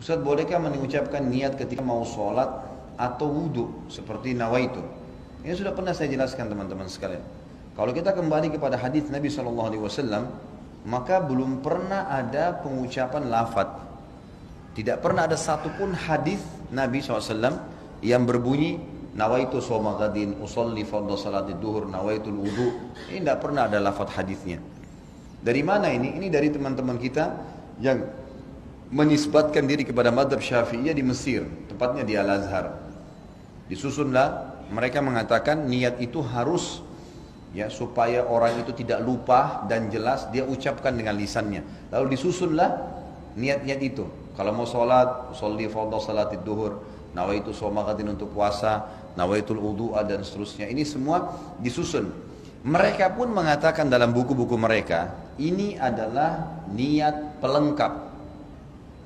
Ustaz, bolehkah mengucapkan niat ketika mau sholat atau wudhu seperti nawaitu? Ini sudah pernah saya jelaskan teman-teman sekalian. Kalau kita kembali kepada hadis Nabi SAW, maka belum pernah ada pengucapan lafadz. Tidak pernah ada satupun hadis Nabi SAW yang berbunyi nawaitu shoma ghadin, usolli fardhu salati duhur, nawaitul wudu. Ini tidak pernah ada lafadz hadisnya. Dari mana ini? Ini dari teman-teman kita yang menisbatkan diri kepada mazhab Syafi'iyah di Mesir, tepatnya di Al-Azhar. Disusunlah, mereka mengatakan niat itu harus ya supaya orang itu tidak lupa dan jelas dia ucapkan dengan lisannya. Lalu disusunlah niat-niat itu. Kalau mau sholat, sholli fardhu salatid duhur, nawaitu shoma ghadin untuk puasa, nawaitul wudu'a dan seterusnya. Ini semua disusun. Mereka pun mengatakan dalam buku-buku mereka, ini adalah niat pelengkap,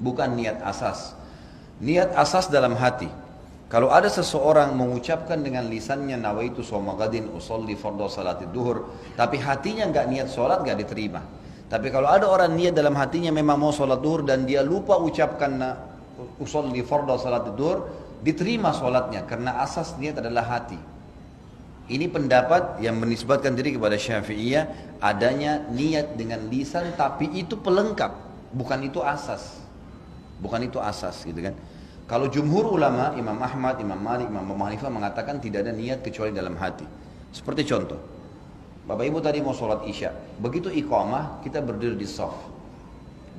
bukan niat asas. Niat asas dalam hati. Kalau ada seseorang mengucapkan dengan lisannya nawaitu shoma ghadin, usolli fardhu salatid duhur, tapi hatinya enggak niat sholat, enggak diterima. Tapi kalau ada orang niat dalam hatinya memang mau sholat duhur dan dia lupa ucapkan usolli fardhu salatid duhur, diterima sholatnya karena asas niat adalah hati. Ini pendapat yang menisbatkan diri kepada Syafi'iyah, adanya niat dengan lisan tapi itu pelengkap, bukan itu asas. Bukan itu asas gitu kan. Kalau jumhur ulama, Imam Ahmad, Imam Malik, Imam Abu Hanifah mengatakan tidak ada niat kecuali dalam hati. Seperti contoh, Bapak Ibu tadi mau sholat Isya, begitu iqamah kita berdiri di shaf.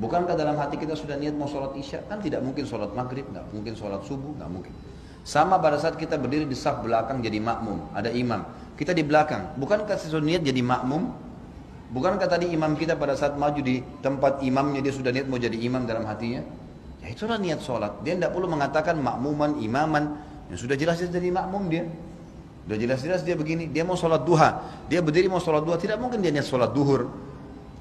Bukankah dalam hati kita sudah niat mau sholat Isya? Kan tidak mungkin sholat maghrib, nggak mungkin sholat subuh, nggak mungkin. Sama pada saat kita berdiri di shaf belakang jadi makmum, ada imam, kita di belakang, bukankah sesuatu niat jadi makmum? Bukankah tadi imam kita pada saat maju di tempat imamnya dia sudah niat mau jadi imam dalam hatinya? Ya itulah niat sholat. Dia tidak perlu mengatakan makmuman, imaman, yang sudah jelas dia jadi makmum dia. Sudah jelas-jelas dia begini, dia mau sholat duha, dia berdiri mau sholat duha, tidak mungkin dia niat sholat duhur.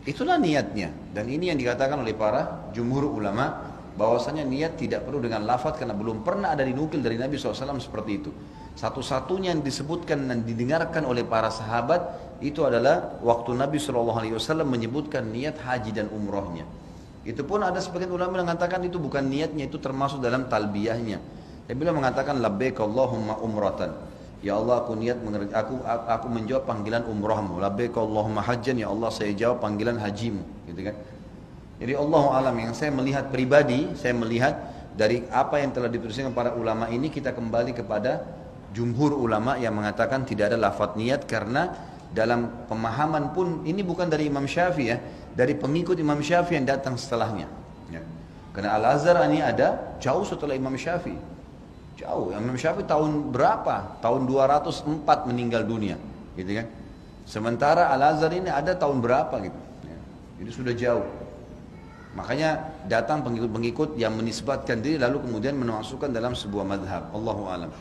Itulah niatnya. Dan ini yang dikatakan oleh para jumhur ulama, bahwasanya niat tidak perlu dengan lafaz karena belum pernah ada dinukil dari Nabi SAW seperti itu. Satu-satunya yang disebutkan dan didengarkan oleh para sahabat itu adalah waktu Nabi SAW menyebutkan niat haji dan umrohnya. Itu pun ada sebagian ulama yang mengatakan itu bukan niatnya, itu termasuk dalam talbiyahnya. Dia bilang mengatakan labbaik Allahumma umratan. Ya Allah aku niat aku menjawab panggilan umrahmu. Labbaik Allahumma hajjan, ya Allah saya jawab panggilan hajimu, gitu kan. Jadi Allahu alam, yang saya melihat pribadi, saya melihat dari apa yang telah dituliskan para ulama ini, kita kembali kepada jumhur ulama yang mengatakan tidak ada lafaz niat karena dalam pemahaman pun ini bukan dari Imam Syafi'i ya, dari pengikut Imam Syafi'i yang datang setelahnya. Ya. Karena Al-Azhar ini ada jauh setelah Imam Syafi'i. Jauh, Imam Syafi'i tahun berapa? Tahun 204 meninggal dunia, gitu kan. Sementara Al-Azhar ini ada tahun berapa gitu. Ya. Jadi sudah jauh. Makanya datang pengikut-pengikut yang menisbatkan diri lalu kemudian memasukkan dalam sebuah madhab. Allahu alam.